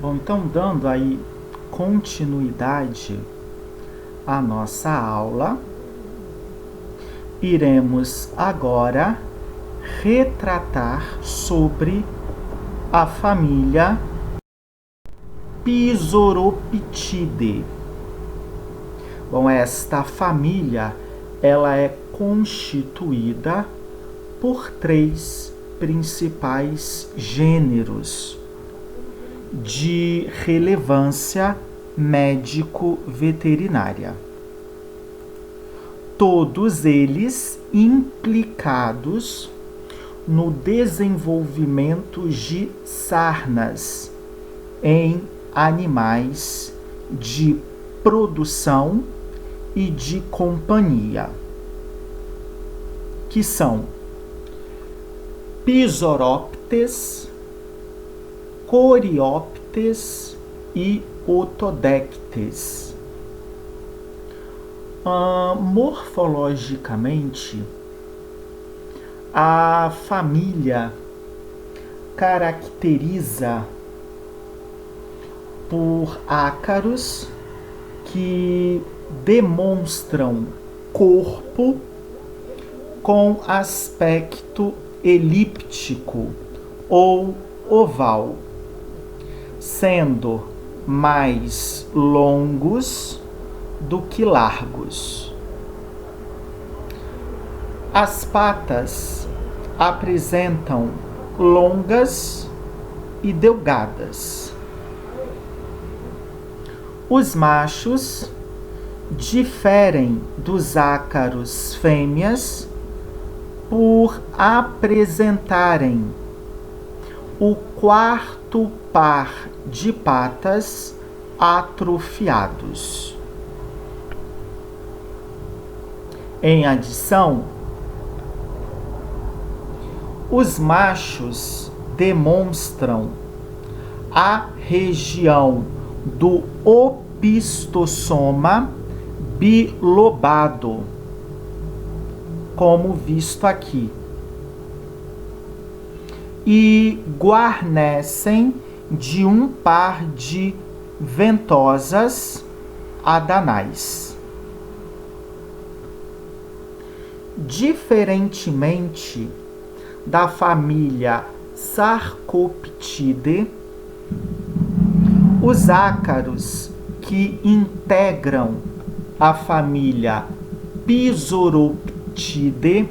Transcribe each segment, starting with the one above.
Bom, então dando aí continuidade à nossa aula, iremos agora retratar sobre a família Pisoroptidae. Bom, esta família ela é constituída por 3 principais gêneros de relevância médico-veterinária. Todos eles implicados no desenvolvimento de sarnas em animais de produção e de companhia, que são Pisoroptes, Coreoptes e Otodectes. Morfologicamente, a família caracteriza por ácaros que demonstram corpo com aspecto elíptico ou oval, sendo mais longos do que largos. As patas apresentam longas e delgadas. Os machos diferem dos ácaros fêmeas por apresentarem o 4º par de patas atrofiados. Em adição, os machos demonstram a região do opistossoma bilobado, como visto aqui, e guarnecem de um par de ventosas adanais. Diferentemente da família Sarcoptidae, os ácaros que integram a família Pisoroptidae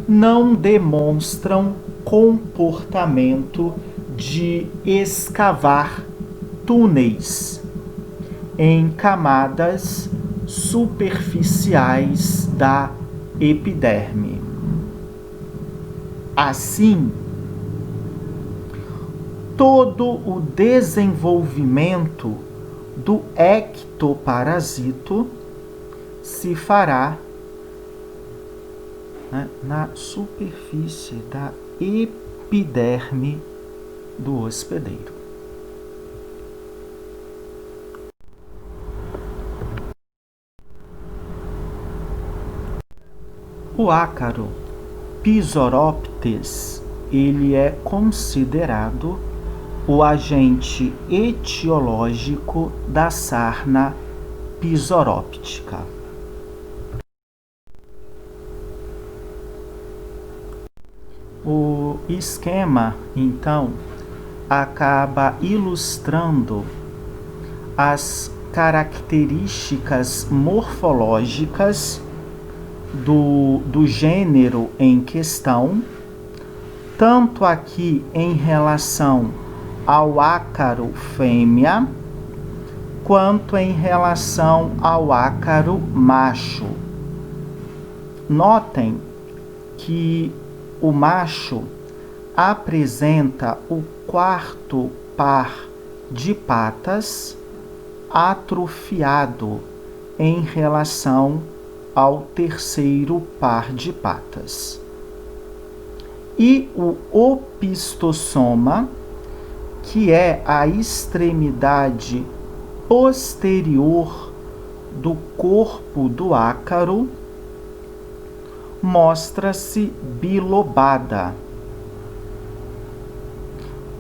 não demonstram comportamento de escavar túneis em camadas superficiais da epiderme. Assim, todo o desenvolvimento do ectoparasito se fará na superfície da epiderme do hospedeiro. O ácaro Pisoroptes, ele é considerado o agente etiológico da sarna pisoróptica. O esquema, então, acaba ilustrando as características morfológicas do gênero em questão, tanto aqui em relação ao ácaro fêmea, quanto em relação ao ácaro macho. Notem que o macho apresenta o 4º par de patas atrofiado em relação ao 3º par de patas. E o opistossoma, que é a extremidade posterior do corpo do ácaro, mostra-se bilobada,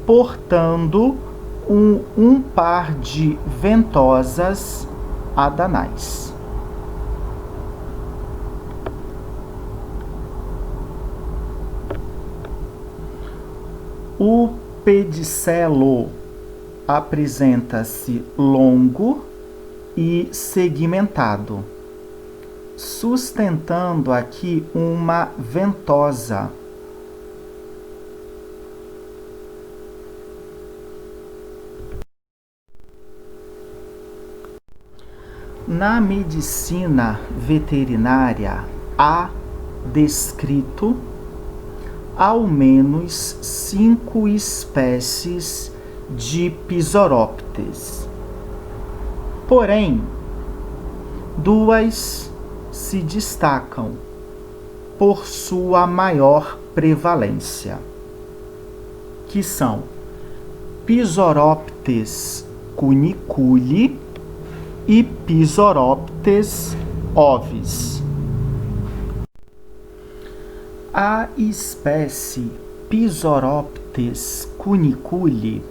portando um par de ventosas adanais. O pedicelo apresenta-se longo e segmentado, sustentando aqui uma ventosa. Na medicina veterinária, há descrito ao menos 5 espécies de Pisoroptes. Porém, 2 se destacam por sua maior prevalência, que são Pisoroptes cuniculi e Pisoroptes ovis. A espécie Pisoroptes cuniculi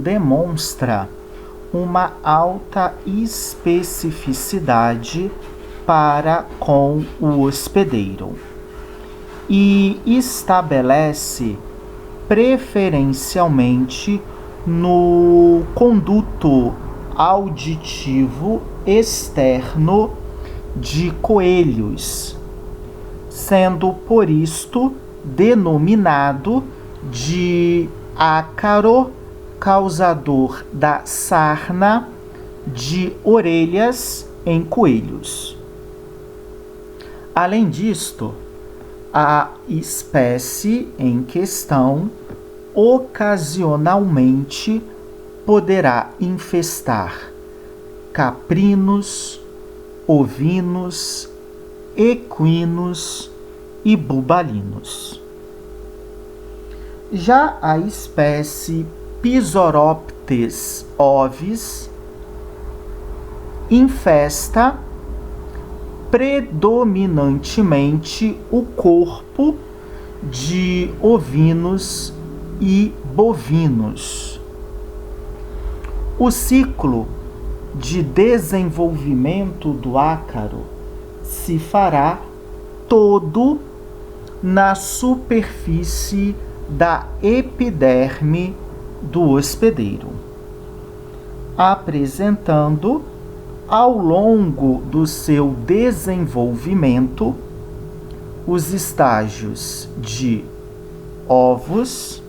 demonstra uma alta especificidade para com o hospedeiro e estabelece preferencialmente no conduto auditivo externo de coelhos, sendo por isto denominado de ácaro causador da sarna de orelhas em coelhos. Além disto, a espécie em questão ocasionalmente poderá infestar caprinos, ovinos, equinos e bubalinos. Já a espécie Pisoroptes ovis infesta predominantemente o corpo de ovinos e bovinos. O ciclo de desenvolvimento do ácaro se fará todo na superfície da epiderme do hospedeiro, apresentando ao longo do seu desenvolvimento os estágios de ovos,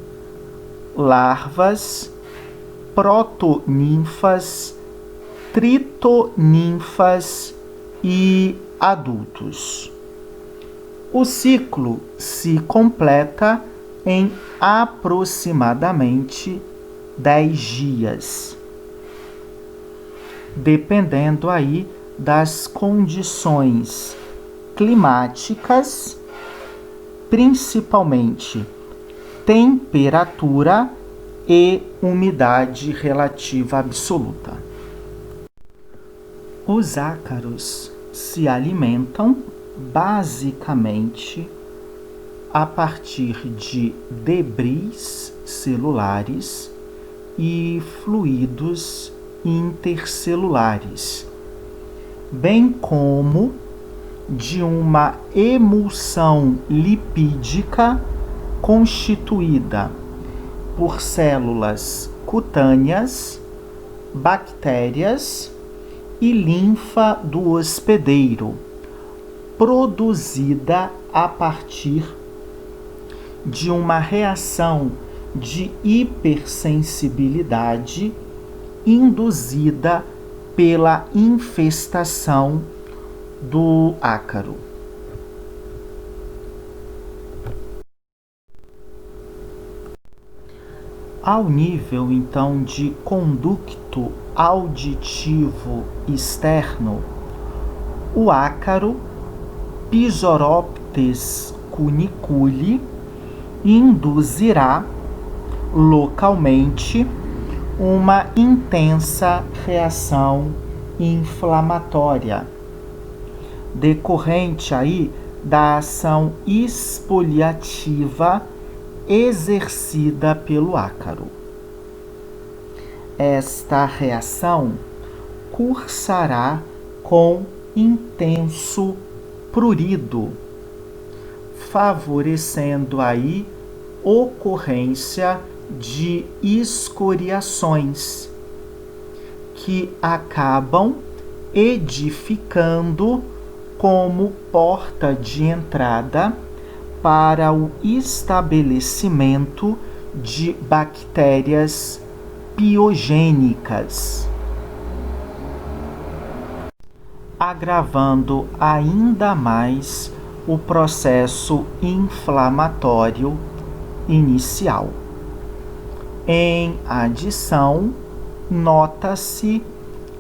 larvas, protoninfas, tritoninfas e adultos. O ciclo se completa em aproximadamente 10 dias, dependendo aí das condições climáticas, principalmente temperatura e umidade relativa absoluta. Os ácaros se alimentam basicamente a partir de debris celulares e fluidos intercelulares, bem como de uma emulsão lipídica constituída por células cutâneas, bactérias e linfa do hospedeiro, produzida a partir de uma reação de hipersensibilidade induzida pela infestação do ácaro. Ao nível, então, de conducto auditivo externo, o ácaro Pisoroptes cuniculi induzirá localmente uma intensa reação inflamatória, decorrente aí da ação exfoliativa exercida pelo ácaro. Esta reação cursará com intenso prurido, favorecendo aí ocorrência de escoriações que acabam edificando como porta de entrada para o estabelecimento de bactérias piogênicas, agravando ainda mais o processo inflamatório inicial. Em adição, nota-se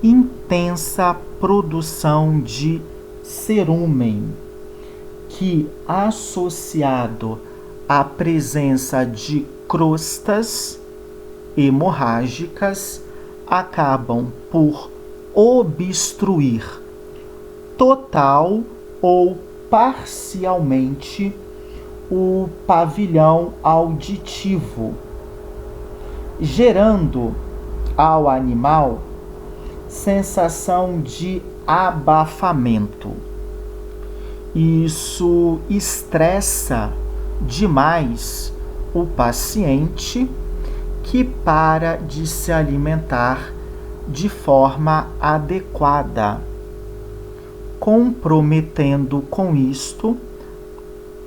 intensa produção de cerúmen, que, associado à presença de crostas hemorrágicas, acabam por obstruir total ou parcialmente o pavilhão auditivo, gerando ao animal sensação de abafamento. Isso estressa demais o paciente, que para de se alimentar de forma adequada, comprometendo com isto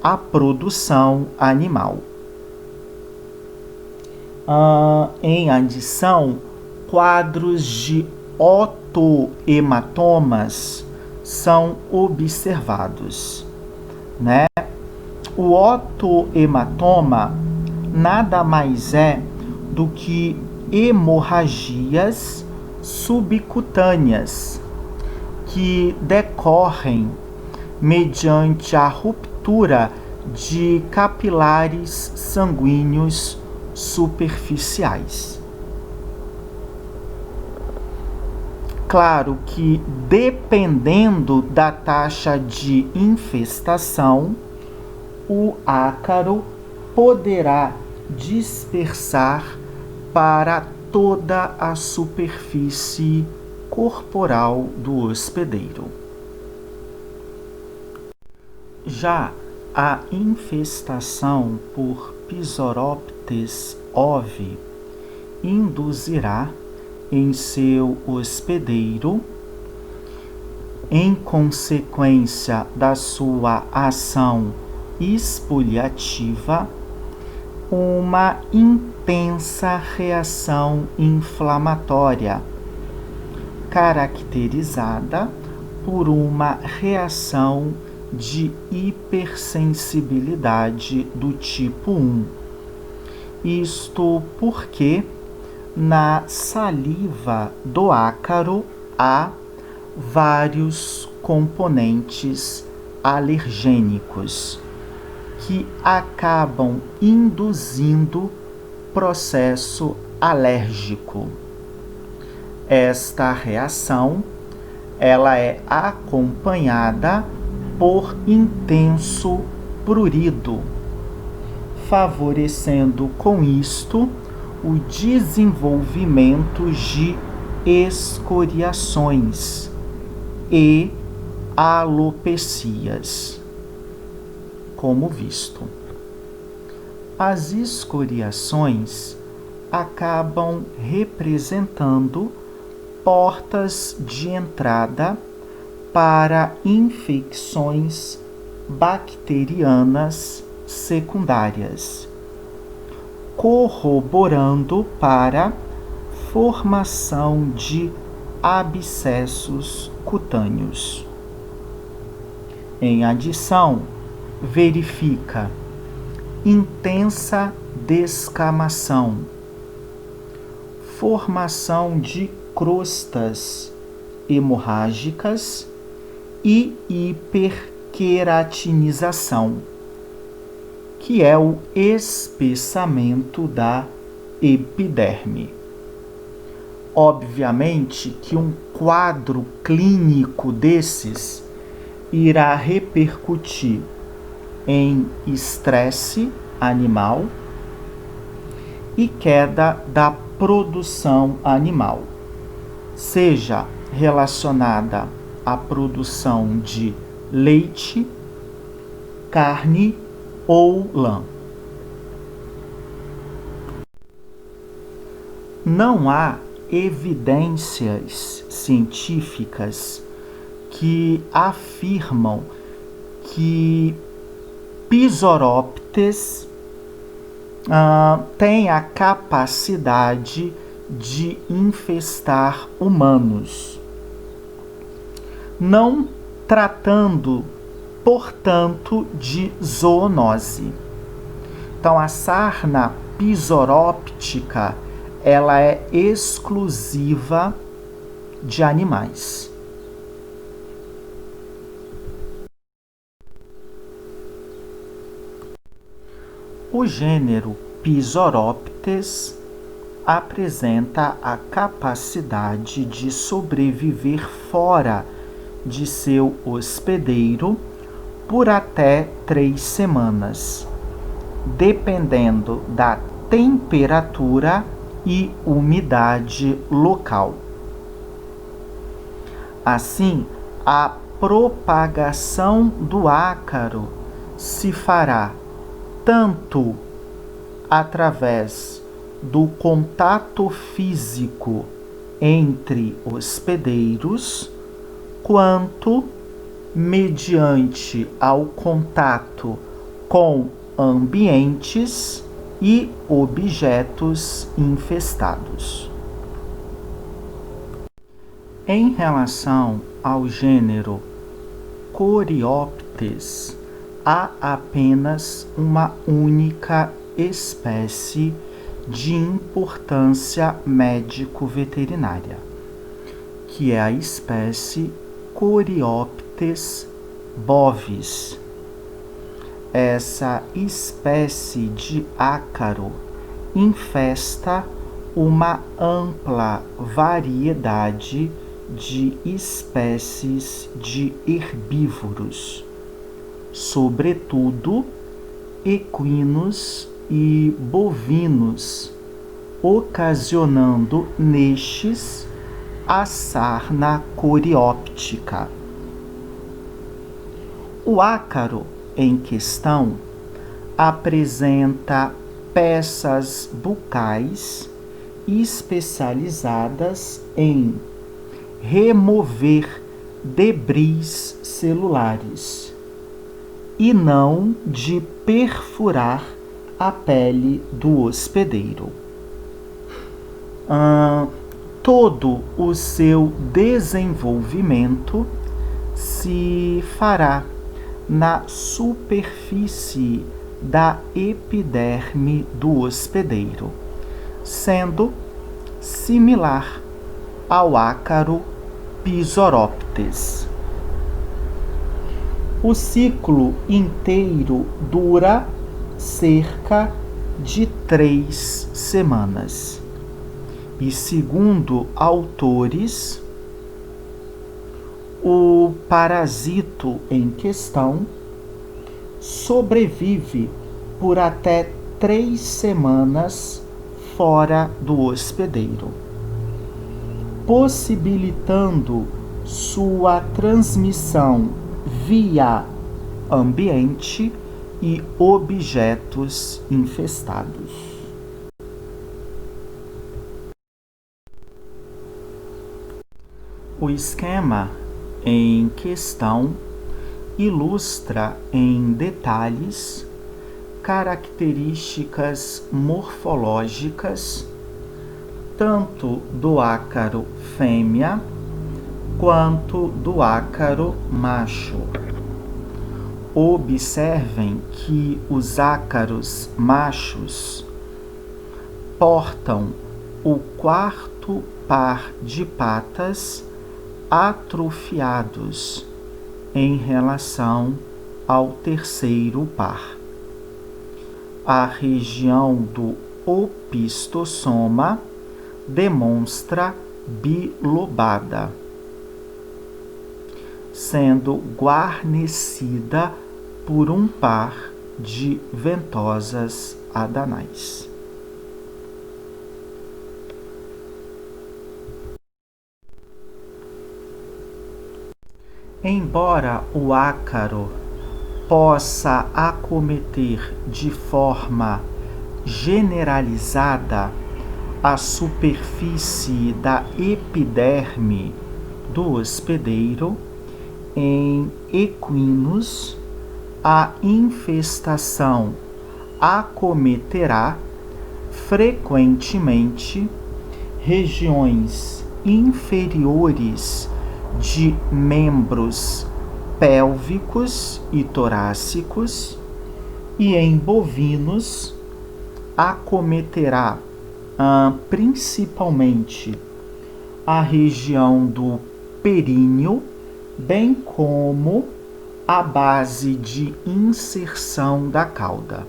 a produção animal. Em adição, quadros de otohematomas são observados, né? O otohematoma nada mais é do que hemorragias subcutâneas que decorrem mediante a ruptura de capilares sanguíneos superficiais. Claro que, dependendo da taxa de infestação, o ácaro poderá dispersar para toda a superfície corporal do hospedeiro. Já a infestação por Pisoroptes ovi induzirá em seu hospedeiro, em consequência da sua ação exfoliativa, uma intensa reação inflamatória, caracterizada por uma reação de hipersensibilidade do tipo 1. Isto porque na saliva do ácaro há vários componentes alergênicos que acabam induzindo processo alérgico. Esta reação, ela é acompanhada por intenso prurido, favorecendo com isto o desenvolvimento de escoriações e alopecias, como visto. As escoriações acabam representando portas de entrada para infecções bacterianas secundárias, corroborando para formação de abscessos cutâneos. Em adição, verifica intensa descamação, formação de crostas hemorrágicas e hiperqueratinização, que é o espessamento da epiderme. Obviamente que um quadro clínico desses irá repercutir em estresse animal e queda da produção animal, seja relacionada à produção de leite, carne ou lã. Não há evidências científicas que afirmam que Pisoróptes tem a capacidade de infestar humanos, não tratando, portanto, de zoonose. Então, a sarna pisoróptica, ela é exclusiva de animais. O gênero Pisoróptes apresenta a capacidade de sobreviver fora de seu hospedeiro por até 3 semanas, dependendo da temperatura e umidade local. Assim, a propagação do ácaro se fará tanto através do contato físico entre hospedeiros, quanto mediante ao contato com ambientes e objetos infestados. Em relação ao gênero Coreoptes, há apenas uma única espécie de importância médico-veterinária, que é a espécie Coreoptes bovis. Essa espécie de ácaro infesta uma ampla variedade de espécies de herbívoros, sobretudo equinos e bovinos, ocasionando nestes a sarna corióptica. O ácaro em questão apresenta peças bucais especializadas em remover debris celulares e não de perfurar a pele do hospedeiro. Todo o seu desenvolvimento se fará na superfície da epiderme do hospedeiro, sendo similar ao ácaro Pisoróptes. O ciclo inteiro dura cerca de 3 semanas. E segundo autores, o parasito em questão sobrevive por até 3 semanas fora do hospedeiro, possibilitando sua transmissão via ambiente e objetos infestados. O esquema em questão ilustra em detalhes características morfológicas tanto do ácaro fêmea quanto do ácaro macho. Observem que os ácaros machos portam o 4º par de patas atrofiados em relação ao 3º par. A região do opistossoma demonstra bilobada, sendo guarnecida por um par de ventosas adanais. Embora o ácaro possa acometer de forma generalizada a superfície da epiderme do hospedeiro, em equinos, a infestação acometerá frequentemente regiões inferiores de membros pélvicos e torácicos, e em bovinos acometerá principalmente a região do períneo, bem como a base de inserção da cauda.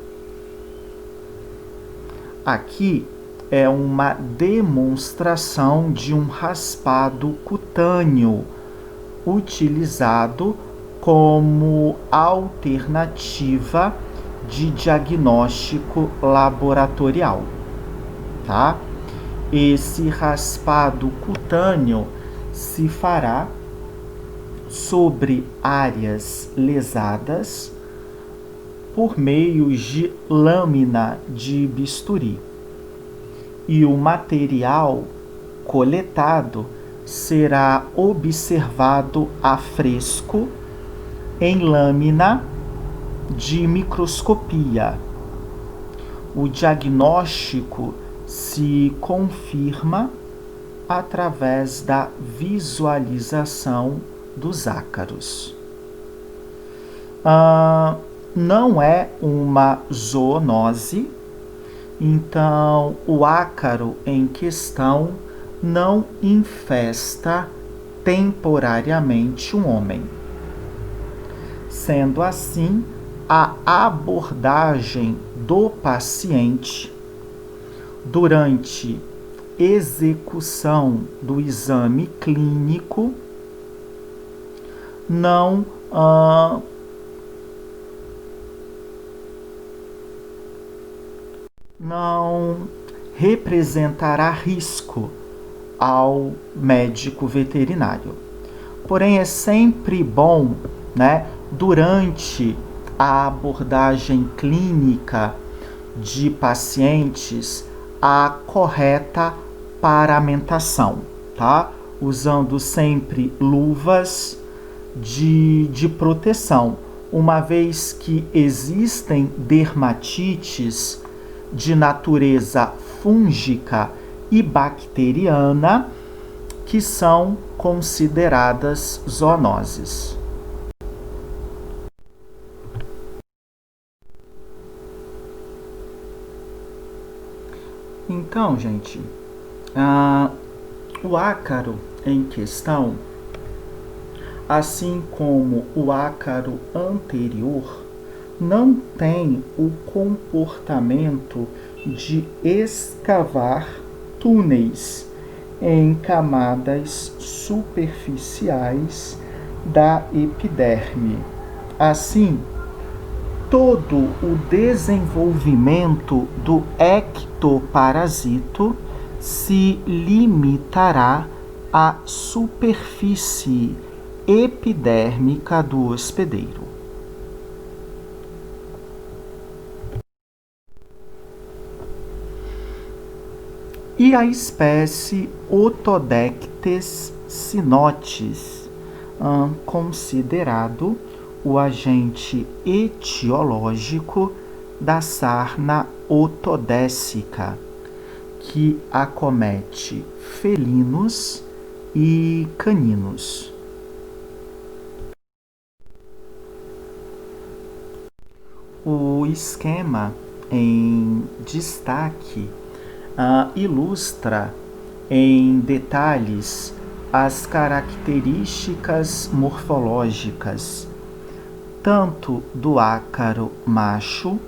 Aqui é uma demonstração de um raspado cutâneo utilizado como alternativa de diagnóstico laboratorial, tá? Esse raspado cutâneo se fará sobre áreas lesadas por meio de lâmina de bisturi. E o material coletado será observado a fresco em lâmina de microscopia. O diagnóstico se confirma através da visualização dos ácaros. Não é uma zoonose, então o ácaro em questão não infesta temporariamente um homem. Sendo assim, a abordagem do paciente durante execução do exame clínico não representará risco ao médico veterinário. Porém, é sempre bom, durante a abordagem clínica de pacientes, a correta paramentação, tá? Usando sempre luvas de proteção, uma vez que existem dermatites de natureza fúngica e bacteriana que são consideradas zoonoses. Então, gente, o ácaro em questão, assim como o ácaro anterior, não tem o comportamento de escavar túneis em camadas superficiais da epiderme. Assim, todo o desenvolvimento do ectoparasito se limitará à superfície epidérmica do hospedeiro. E a espécie Otodectes cynotes, considerado o agente etiológico da sarna otodécica, que acomete felinos e caninos. O esquema em destaque ilustra em detalhes as características morfológicas tanto do ácaro macho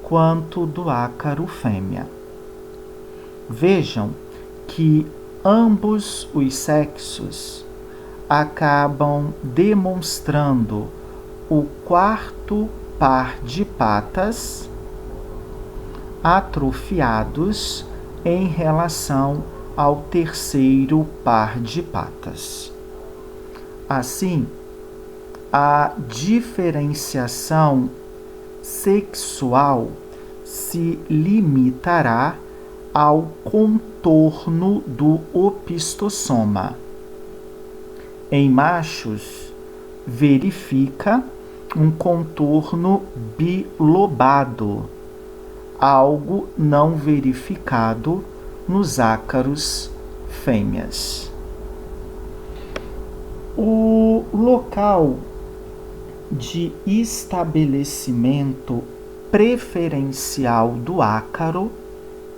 quanto do ácaro fêmea. Vejam que ambos os sexos acabam demonstrando o quarto par de patas atrofiados em relação ao terceiro par de patas. Assim, a diferenciação sexual se limitará ao contorno do opistosoma. Em machos, verifica um contorno bilobado, algo não verificado nos ácaros fêmeas. O local de estabelecimento preferencial do ácaro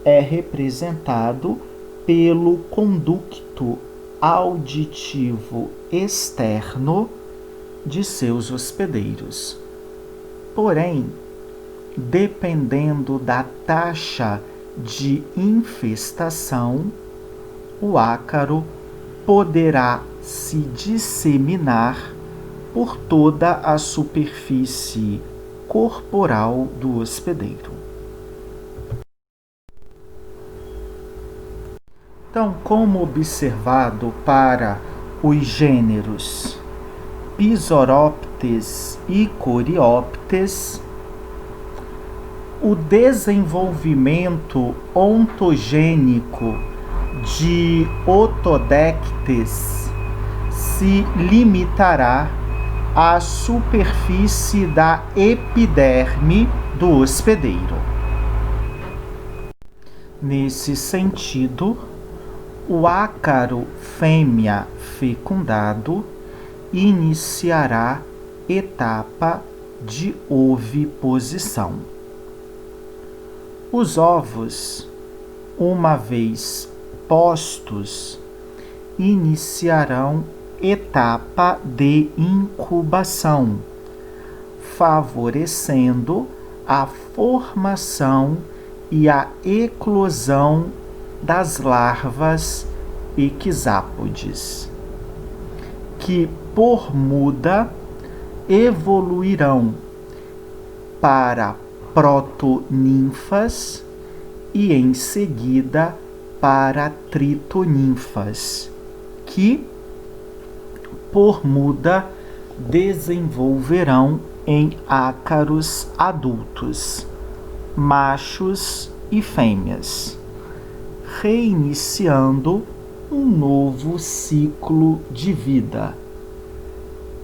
é representado pelo conducto auditivo externo de seus hospedeiros. Porém, dependendo da taxa de infestação, o ácaro poderá se disseminar por toda a superfície corporal do hospedeiro. Então, como observado para os gêneros Pisoroptes e Coreoptes, o desenvolvimento ontogênico de Otodectes se limitará à superfície da epiderme do hospedeiro. Nesse sentido, o ácaro fêmea fecundado iniciará etapa de oviposição. Os ovos, uma vez postos, iniciarão etapa de incubação, favorecendo a formação e a eclosão das larvas equizápodes, que por muda evoluirão para protoninfas e em seguida para tritoninfas, que por muda desenvolverão em ácaros adultos, machos e fêmeas, reiniciando um novo ciclo de vida,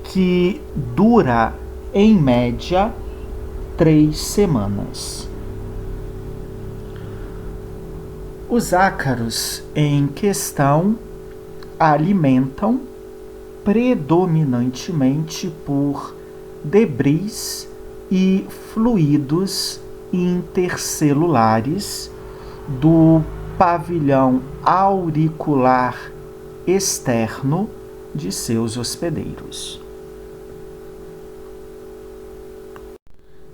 que dura, em média, 3 semanas. Os ácaros em questão alimentam predominantemente por debris e fluidos intercelulares do pavilhão auricular externo de seus hospedeiros.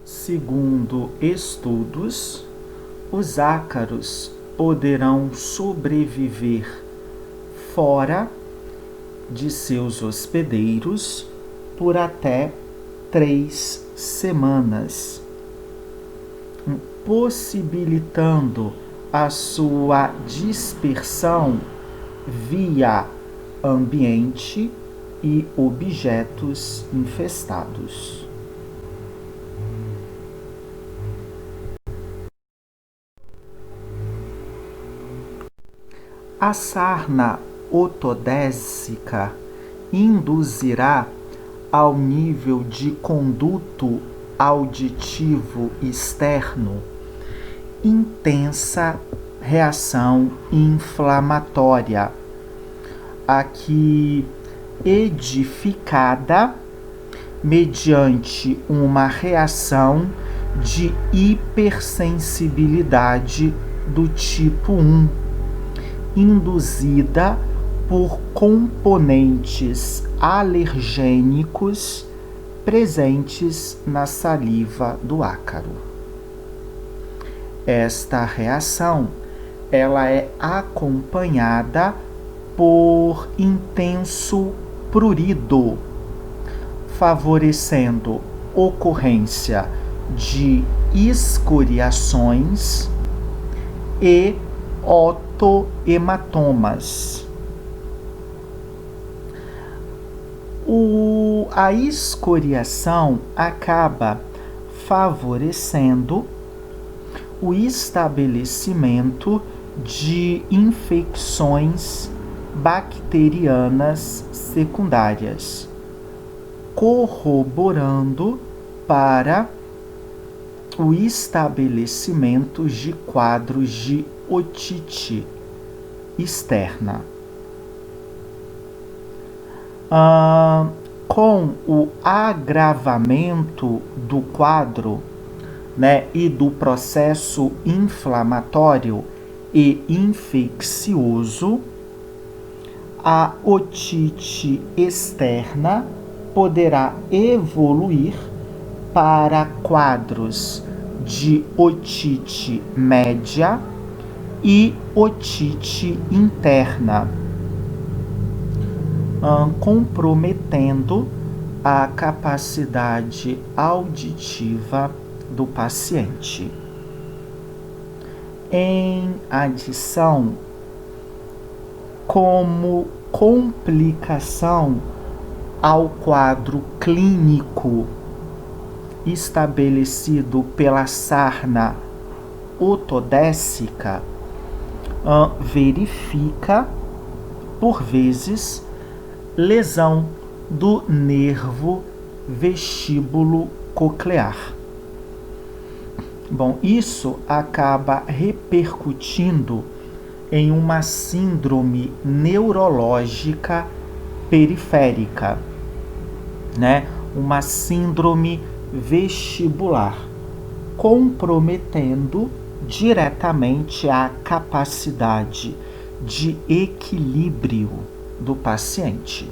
Segundo estudos, os ácaros poderão sobreviver fora de seus hospedeiros por até 3 semanas, possibilitando a sua dispersão via ambiente e objetos infestados. A sarna otodésica induzirá ao nível de conduto auditivo externo intensa reação inflamatória, aqui edificada mediante uma reação de hipersensibilidade do tipo 1, induzida por componentes alergênicos presentes na saliva do ácaro. Esta reação, ela é acompanhada por intenso prurido, favorecendo ocorrência de escoriações e otohematomas. A escoriação acaba favorecendo o estabelecimento de infecções bacterianas secundárias, corroborando para o estabelecimento de quadros de otite externa. Com o agravamento do quadro, e do processo inflamatório e infeccioso, a otite externa poderá evoluir para quadros de otite média e otite interna, comprometendo a capacidade auditiva do paciente. Em adição, como complicação ao quadro clínico estabelecido pela sarna otodécica, verifica, por vezes, lesão do nervo vestíbulo coclear. Bom, isso acaba repercutindo em uma síndrome neurológica periférica, uma síndrome vestibular, comprometendo diretamente a capacidade de equilíbrio do paciente.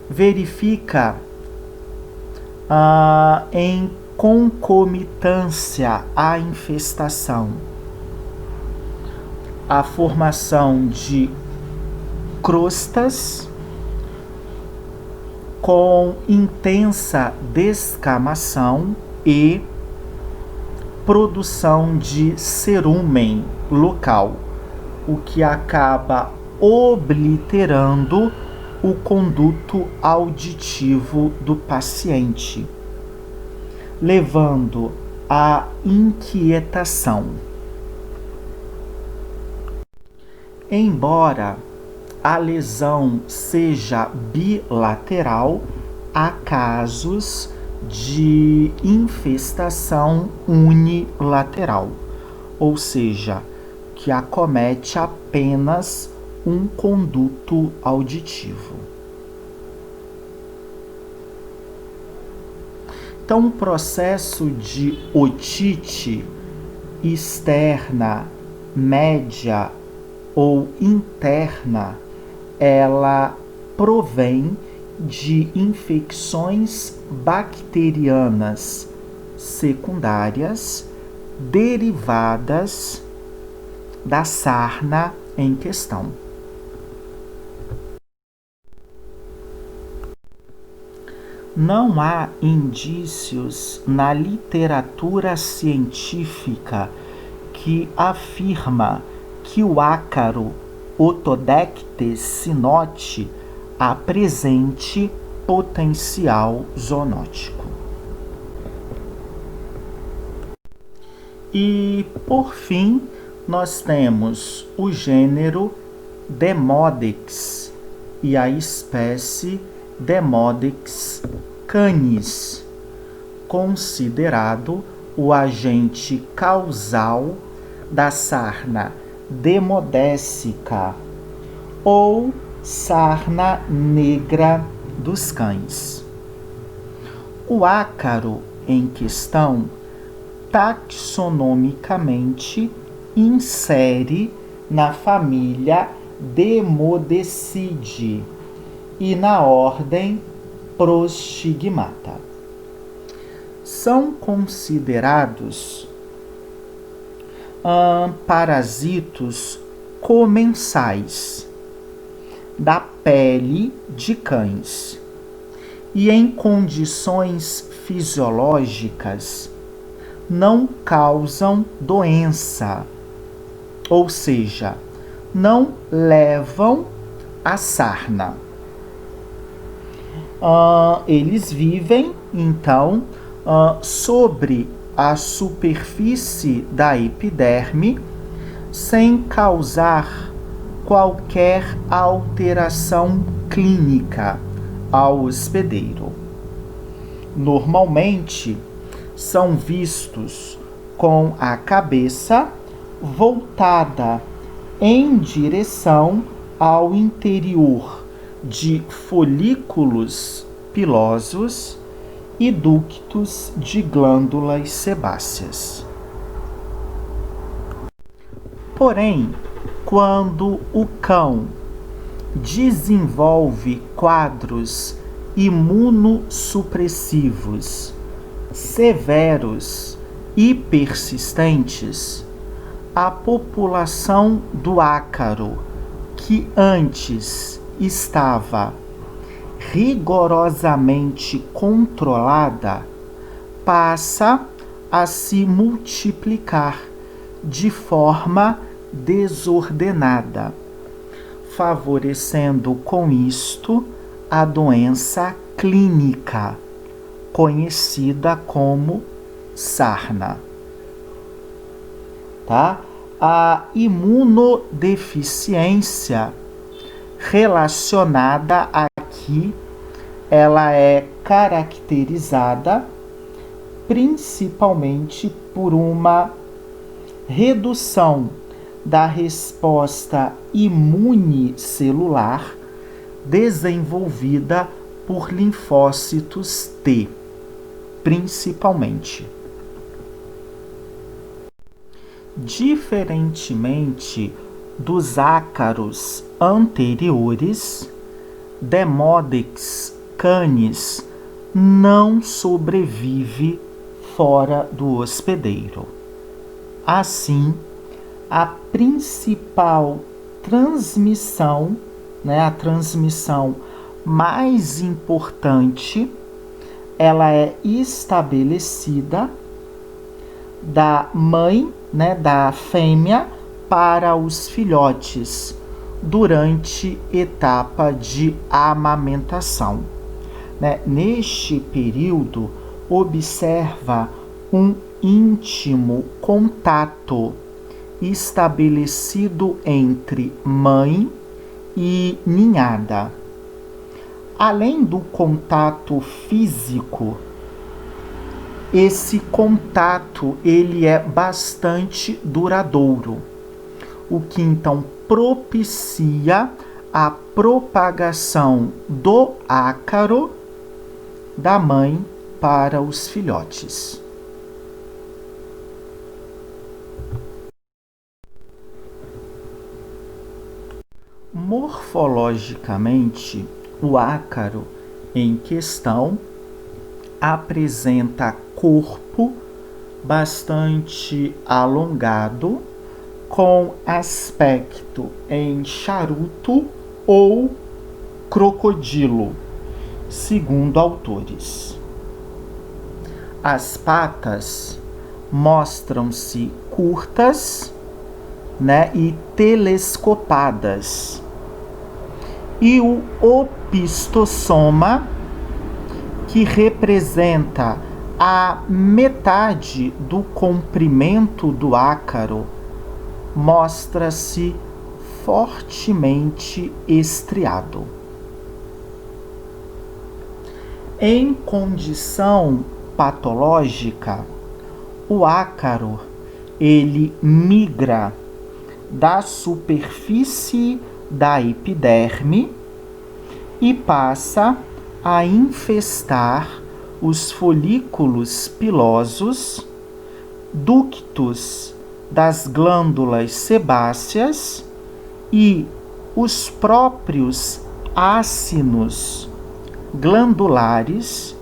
Verifica em concomitância à infestação a formação de crostas com intensa descamação e produção de cerúmen local, o que acaba obliterando o conduto auditivo do paciente, levando à inquietação. Embora a lesão seja bilateral, há casos de infestação unilateral, ou seja, que acomete apenas um conduto auditivo. Então, o processo de otite externa, média ou interna, ela provém de infecções bacterianas secundárias derivadas da sarna em questão. Não há indícios na literatura científica que afirma que o ácaro Otodectes cynote apresente potencial zoonótico. E, por fim, nós temos o gênero Demodex e a espécie Demodex canis, considerado o agente causal da sarna demodécica ou sarna negra dos cães. O ácaro em questão taxonomicamente insere na família Demodecidae e na ordem Prostigmata. São considerados parasitos comensais da pele de cães e, em condições fisiológicas, não causam doença, ou seja, não levam a sarna. eles vivem, então, sobre a superfície da epiderme, sem causar qualquer alteração clínica ao hospedeiro. Normalmente, são vistos com a cabeça voltada em direção ao interior de folículos pilosos e ductos de glândulas sebáceas. Porém, quando o cão desenvolve quadros imunossupressivos severos e persistentes, a população do ácaro, que antes estava rigorosamente controlada, passa a se multiplicar de forma desordenada, favorecendo com isto a doença clínica, conhecida como sarna. Tá? A imunodeficiência relacionada aqui, ela é caracterizada principalmente por uma redução da resposta imune celular desenvolvida por linfócitos T, principalmente. Diferentemente dos ácaros anteriores, Demodex canis não sobrevive fora do hospedeiro. Assim, a principal transmissão, a transmissão mais importante, ela é estabelecida da mãe, da fêmea, para os filhotes durante etapa de amamentação. Neste período, observa um íntimo contato estabelecido entre mãe e ninhada. Além do contato físico, esse contato ele é bastante duradouro, o que então propicia a propagação do ácaro da mãe para os filhotes. Morfologicamente, o ácaro em questão apresenta corpo bastante alongado, com aspecto em charuto ou crocodilo, segundo autores. As patas mostram-se curtas, e telescopadas. E o opistossoma, que representa a metade do comprimento do ácaro, mostra-se fortemente estriado. Em condição patológica, o ácaro ele migra da superfície da epiderme e passa a infestar os folículos pilosos, ductos das glândulas sebáceas e os próprios ácinos glandulares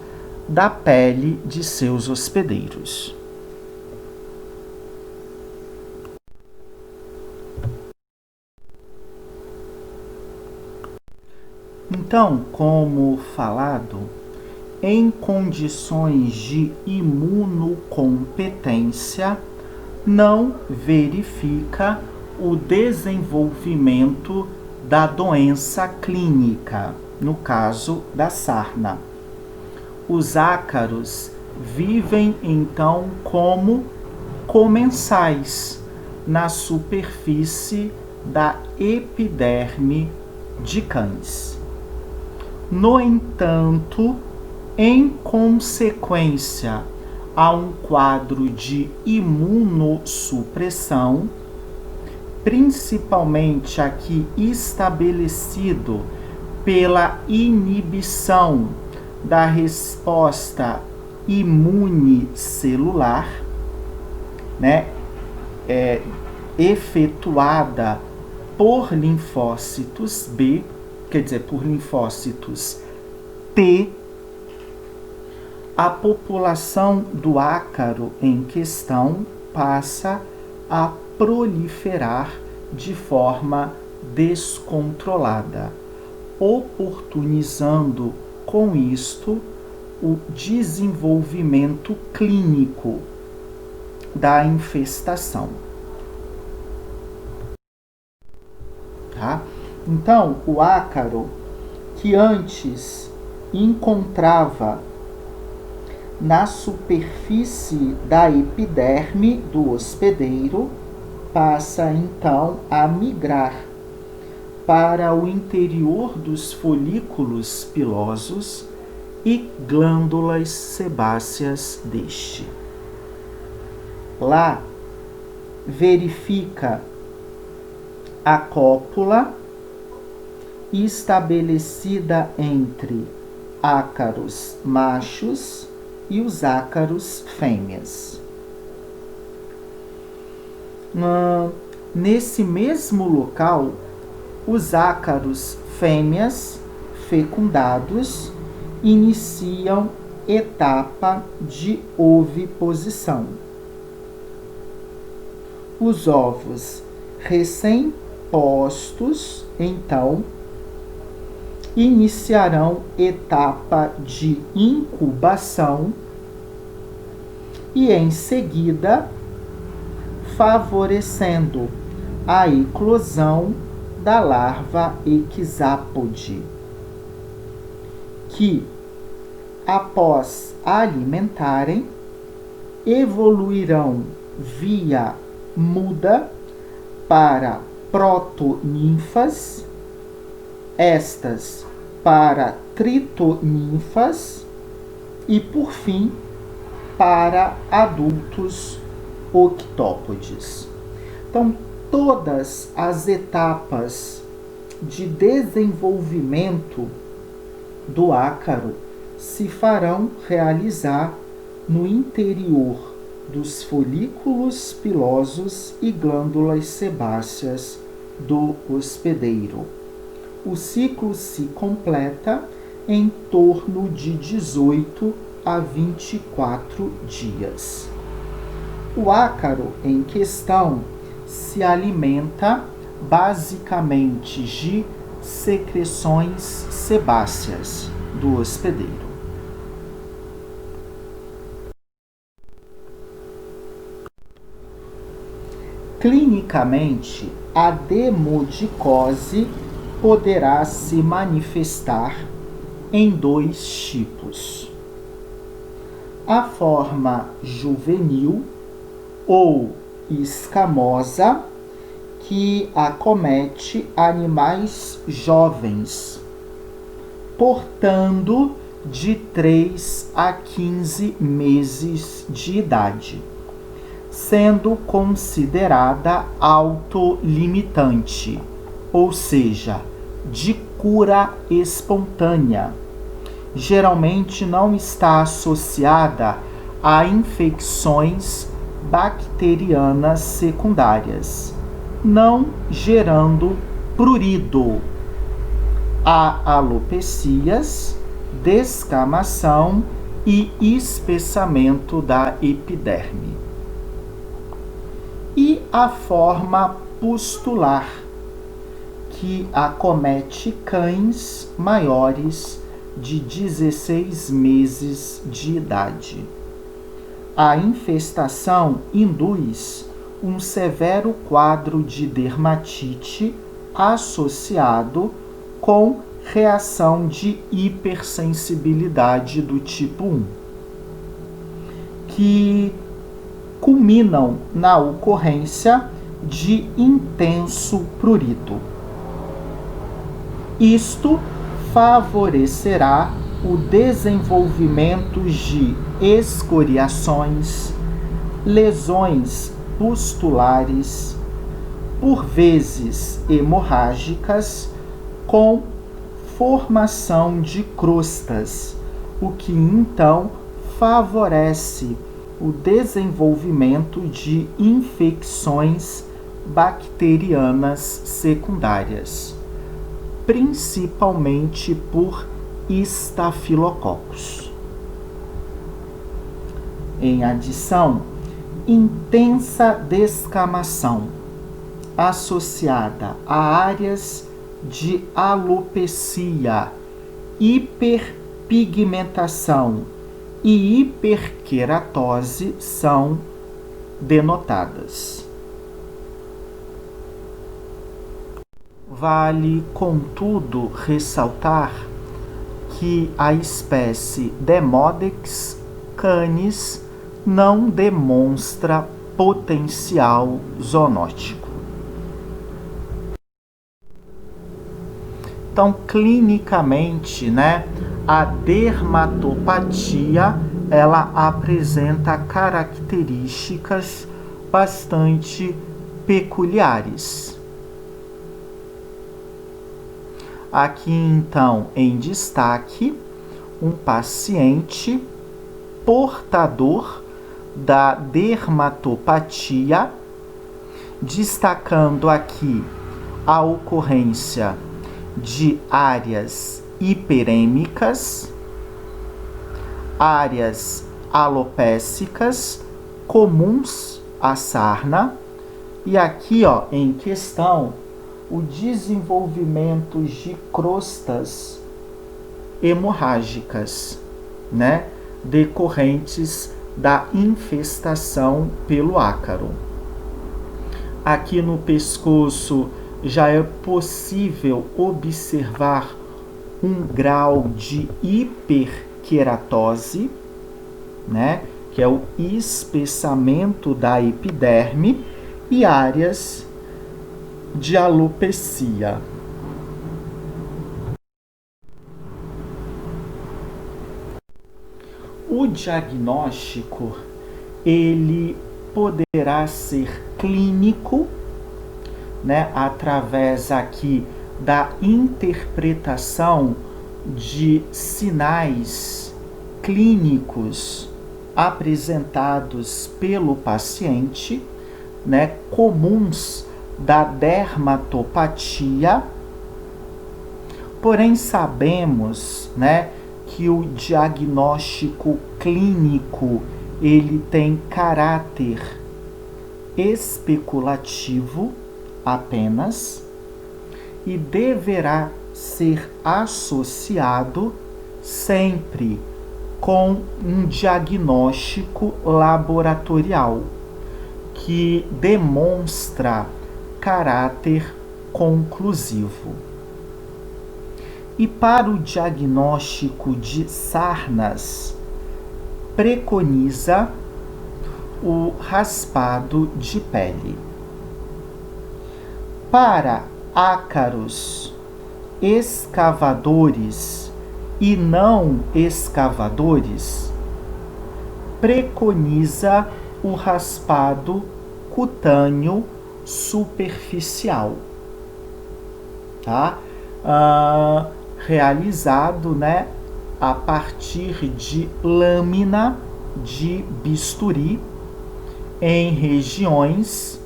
da pele de seus hospedeiros. Então, como falado, em condições de imunocompetência, não verifica o desenvolvimento da doença clínica, no caso da sarna. Os ácaros vivem então como comensais na superfície da epiderme de cães. No entanto, em consequência a um quadro de imunossupressão, principalmente aqui estabelecido pela inibição da resposta imunicelular, efetuada por linfócitos B, quer dizer, por linfócitos T, a população do ácaro em questão passa a proliferar de forma descontrolada, oportunizando com isto o desenvolvimento clínico da infestação. Tá? Então, o ácaro, que antes encontrava na superfície da epiderme do hospedeiro, passa então a migrar para o interior dos folículos pilosos e glândulas sebáceas deste. Lá verifica a cópula estabelecida entre ácaros machos e os ácaros fêmeas. Nesse mesmo local, os ácaros fêmeas fecundados iniciam etapa de oviposição. Os ovos recém-postos, então, iniciarão etapa de incubação e, em seguida, favorecendo a eclosão da larva hexápode, que, após alimentarem, evoluirão via muda para protoninfas, estas para tritoninfas e, por fim, para adultos octópodes. Então, todas as etapas de desenvolvimento do ácaro se farão realizar no interior dos folículos pilosos e glândulas sebáceas do hospedeiro. O ciclo se completa em torno de 18 a 24 dias. O ácaro em questão se alimenta basicamente de secreções sebáceas do hospedeiro. Clinicamente, a demodicose poderá se manifestar em dois tipos: a forma juvenil ou escamosa, que acomete animais jovens, portando de 3 a 15 meses de idade, sendo considerada autolimitante, ou seja, de cura espontânea. Geralmente não está associada a infecções bacterianas secundárias, não gerando prurido, a alopecias, descamação e espessamento da epiderme. E a forma pustular, que acomete cães maiores de 16 meses de idade. A infestação induz um severo quadro de dermatite associado com reação de hipersensibilidade do tipo 1, que culminam na ocorrência de intenso prurito. Isto favorecerá o desenvolvimento de escoriações, lesões pustulares, por vezes hemorrágicas, com formação de crostas, o que então favorece o desenvolvimento de infecções bacterianas secundárias, principalmente por estafilococos. Em adição, intensa descamação associada a áreas de alopecia, hiperpigmentação e hiperqueratose são denotadas. Vale, contudo, ressaltar que a espécie Demodex canis não demonstra potencial zoonótico. Então, clinicamente, a dermatopatia, ela apresenta características bastante peculiares. Aqui, então, em destaque, um paciente portador da dermatopatia, destacando aqui a ocorrência de áreas hiperêmicas, áreas alopécicas comuns à sarna, e aqui, em questão, o desenvolvimento de crostas hemorrágicas, decorrentes da infestação pelo ácaro. Aqui no pescoço já é possível observar um grau de hiperqueratose, que é o espessamento da epiderme, e áreas de alopecia. O diagnóstico, ele poderá ser clínico, através aqui da interpretação de sinais clínicos apresentados pelo paciente, comuns da dermatopatia. Porém, sabemos, que o diagnóstico clínico, ele tem caráter especulativo apenas e deverá ser associado sempre com um diagnóstico laboratorial que demonstra caráter conclusivo. E para o diagnóstico de sarnas, preconiza o raspado de pele. Para ácaros escavadores e não escavadores, preconiza o raspado cutâneo superficial, realizado, a partir de lâmina de bisturi em regiões,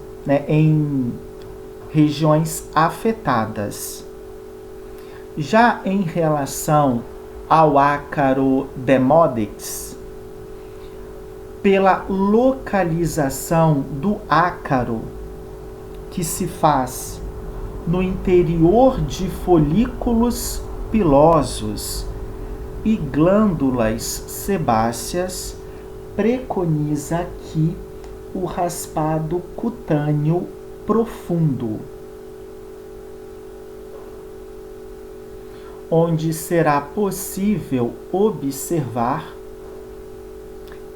regiões afetadas. Já em relação ao ácaro Demodex, pela localização do ácaro, que se faz no interior de folículos pilosos e glândulas sebáceas, preconiza aqui o raspado cutâneo profundo. onde será possível observar,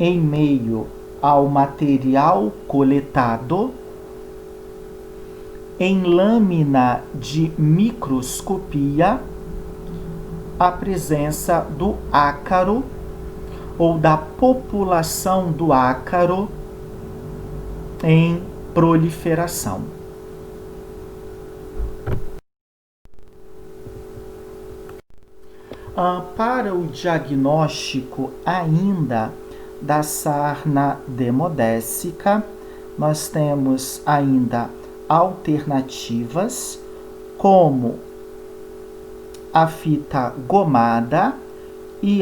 em meio ao material coletado, em lâmina de microscopia, a presença do ácaro ou da população do ácaro em proliferação. Para o diagnóstico ainda da sarna demodécica, nós temos ainda alternativas como a fita gomada e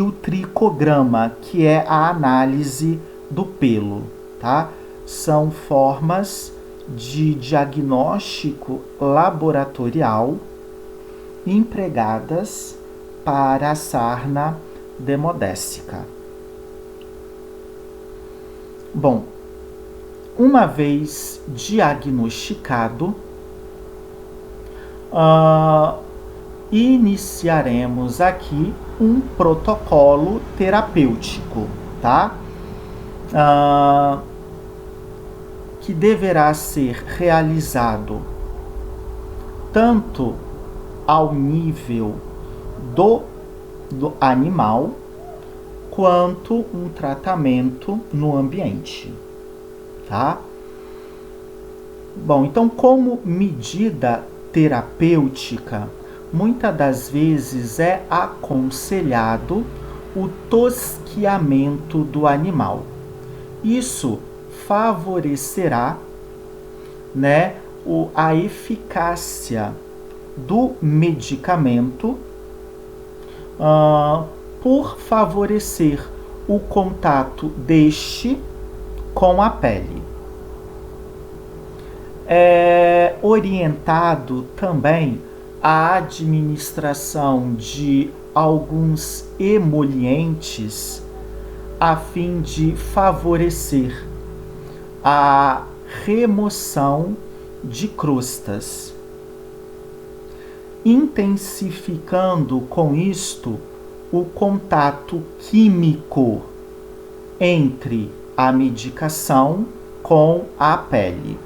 o tricograma, que é a análise do pelo, tá? São formas de diagnóstico laboratorial empregadas para a sarna demodécica. Bom, uma vez diagnosticado, iniciaremos aqui um protocolo terapêutico, tá? Que deverá ser realizado tanto ao nível do animal, quanto um tratamento no ambiente, tá? Bom, então, como medida terapêutica, muitas das vezes é aconselhado o tosquiamento do animal. Isso favorecerá, né, a eficácia do medicamento por favorecer o contato deste com a pele. É orientado também a administração de alguns emolientes a fim de favorecer a remoção de crostas, intensificando com isto o contato químico entre a medicação com a pele.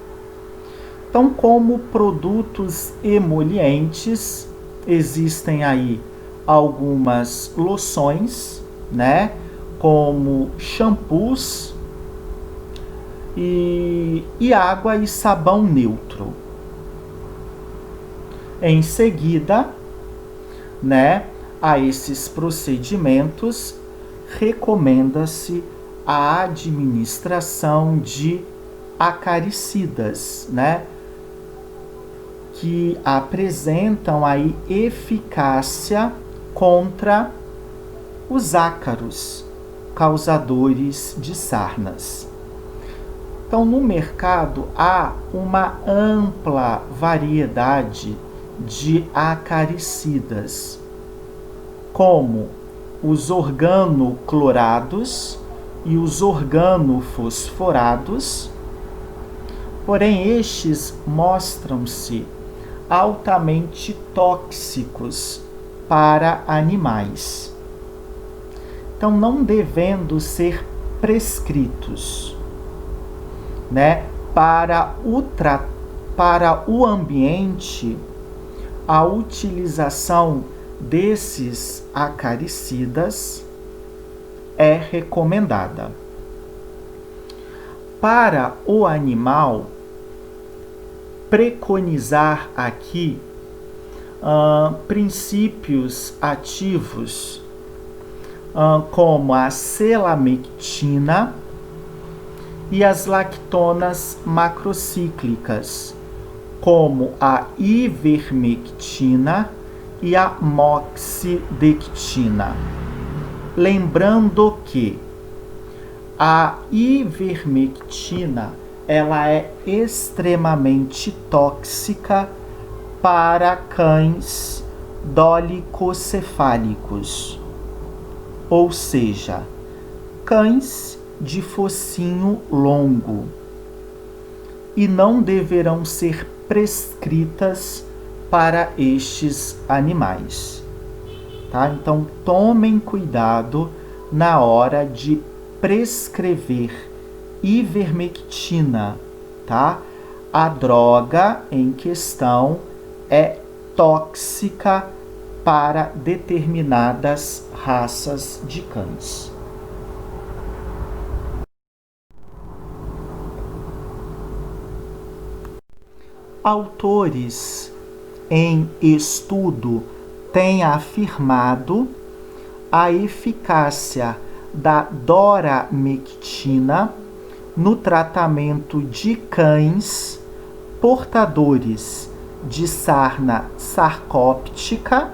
Então, como produtos emolientes, existem aí algumas loções, né, como shampoos e água e sabão neutro. Em seguida, né, a esses procedimentos, recomenda-se a administração de acaricidas, né, que apresentam aí eficácia contra os ácaros causadores de sarnas. Então, no mercado há uma ampla variedade de acaricidas, como os organoclorados e os organofosforados, porém estes mostram-se altamente tóxicos para animais. Então, não devendo ser prescritos, né? Para o ambiente, a utilização desses acaricidas é recomendada. Para o animal, preconizar aqui princípios ativos como a selamectina e as lactonas macrocíclicas, como a ivermectina e a moxidectina. Lembrando que a ivermectina ela é extremamente tóxica para cães dolicocefálicos, ou seja, cães de focinho longo, e não deverão ser prescritas para estes animais. Tá? Então, tomem cuidado na hora de prescrever ivermectina, tá? A droga em questão é tóxica para determinadas raças de cães. Autores em estudo têm afirmado a eficácia da doramectina no tratamento de cães portadores de sarna sarcóptica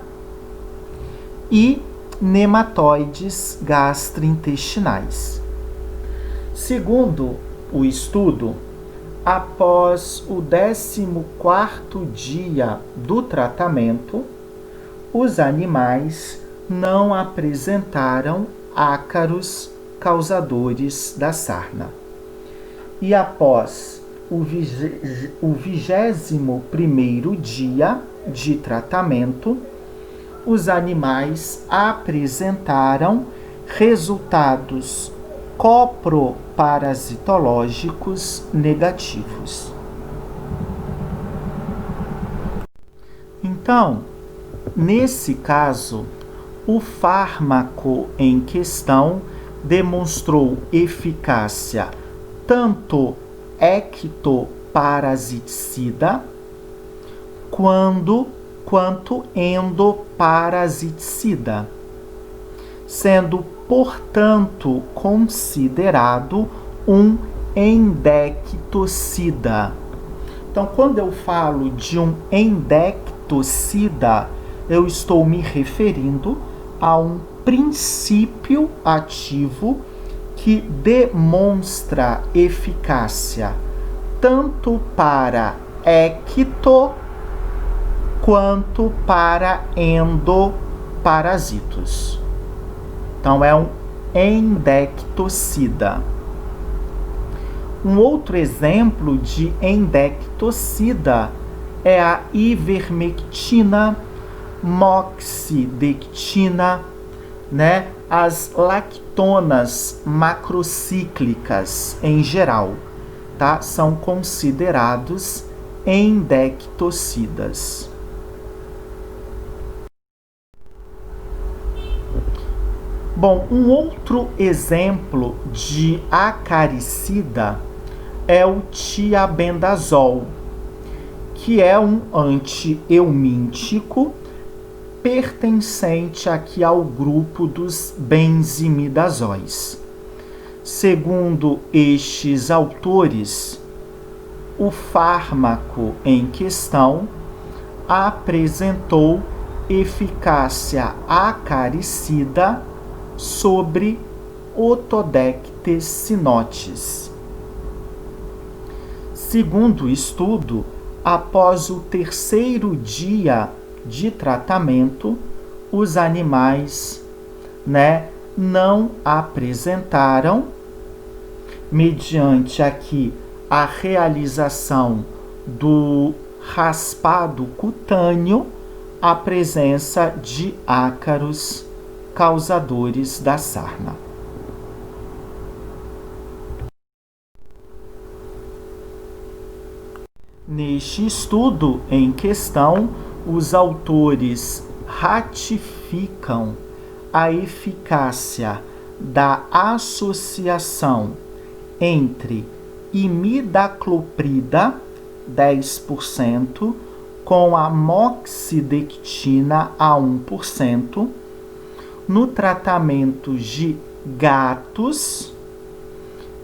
e nematóides gastrointestinais. Segundo o estudo, após o 14º dia do tratamento, os animais não apresentaram ácaros causadores da sarna. E após o 21º dia de tratamento, os animais apresentaram resultados coproparasitológicos negativos. Então, nesse caso, o fármaco em questão demonstrou eficácia tanto ectoparasiticida quanto endoparasiticida, sendo, portanto, considerado um endectocida. Então, quando eu falo de um endectocida, eu estou me referindo a um princípio ativo que demonstra eficácia tanto para ecto quanto para endoparasitos. Então, é um endectocida. Um outro exemplo de endectocida é a ivermectina, moxidectina, né? As lactonas macrocíclicas em geral, tá? São considerados endectocidas. Bom, um outro exemplo de acaricida é o tiabendazol, que é um antieumíntico pertencente aqui ao grupo dos benzimidazóis. Segundo estes autores, o fármaco em questão apresentou eficácia acaricida sobre Otodectes sinotes. Segundo o estudo, após o 3º dia de tratamento, os animais, não apresentaram, mediante aqui a realização do raspado cutâneo, a presença de ácaros causadores da sarna. Neste estudo em questão, os autores ratificam a eficácia da associação entre imidacloprida, 10%, com a moxidectina a 1%, no tratamento de gatos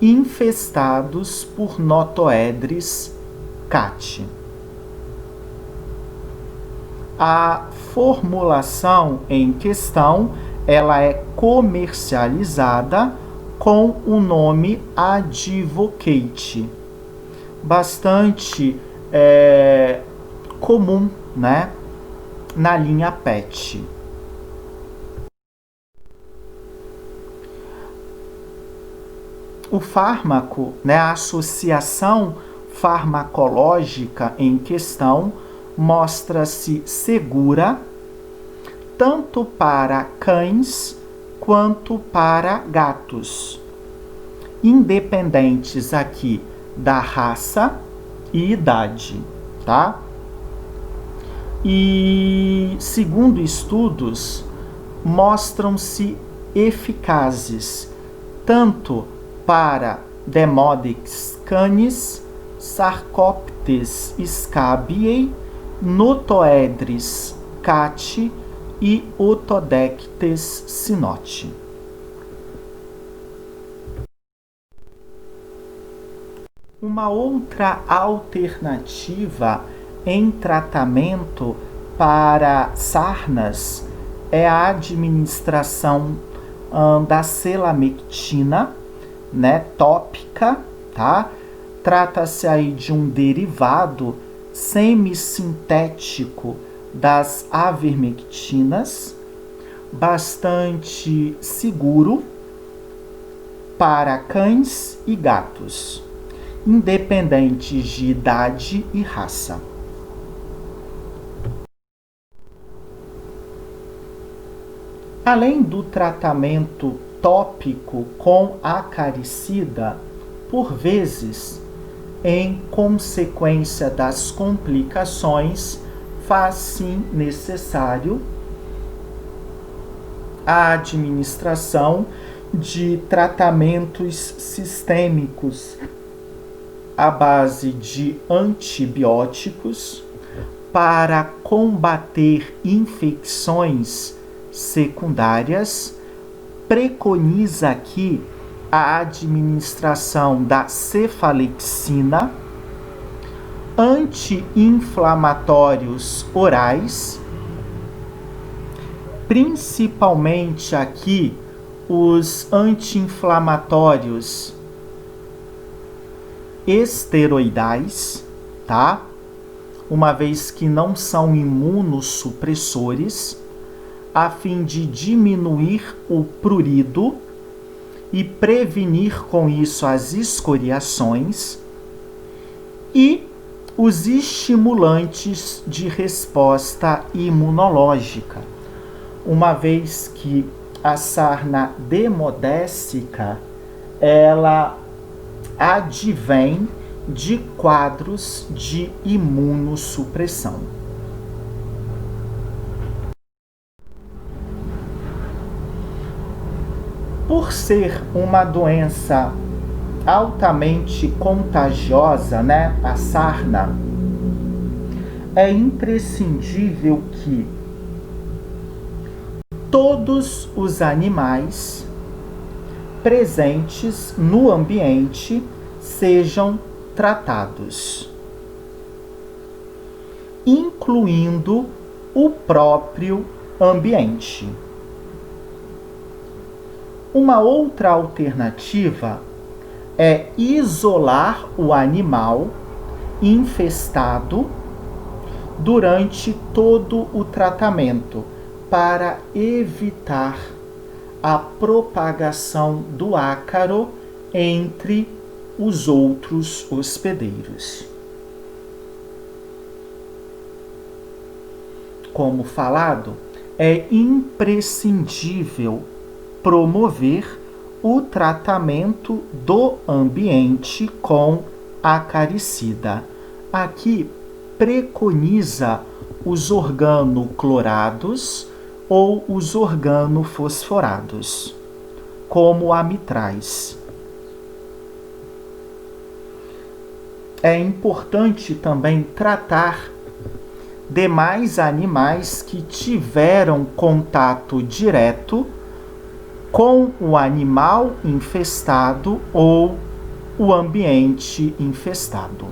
infestados por notoedres cat. A formulação em questão, ela é comercializada com o nome Advocate, bastante comum, na linha PET. O fármaco, a associação farmacológica em questão mostra-se segura tanto para cães quanto para gatos, independentes aqui da raça e idade, tá? E, segundo estudos, mostram-se eficazes tanto para Demodex canis, Sarcoptes scabiei, Notoedris cati e Otodectes cynote. Uma outra alternativa em tratamento para sarnas é a administração da selamectina, né, tópica, tá? Trata-se aí de um derivado semissintético das avermectinas, bastante seguro para cães e gatos, independentes de idade e raça. Além do tratamento tópico com acaricida, por vezes, em consequência das complicações, faz-se necessário a administração de tratamentos sistêmicos à base de antibióticos para combater infecções secundárias. Preconiza aqui a administração da cefalexina, anti-inflamatórios orais, principalmente aqui os anti-inflamatórios esteroidais, tá? Uma vez que não são imunossupressores, a fim de diminuir o prurido e prevenir com isso as escoriações, e os estimulantes de resposta imunológica, uma vez que a sarna demodécica ela advém de quadros de imunossupressão. Por ser uma doença altamente contagiosa, né, a sarna, é imprescindível que todos os animais presentes no ambiente sejam tratados, incluindo o próprio ambiente. Uma outra alternativa é isolar o animal infestado durante todo o tratamento para evitar a propagação do ácaro entre os outros hospedeiros. Como falado, é imprescindível promover o tratamento do ambiente com acaricida. Aqui preconiza os organoclorados ou os organofosforados, como amitraz. É importante também tratar demais animais que tiveram contato direto com o animal infestado ou o ambiente infestado.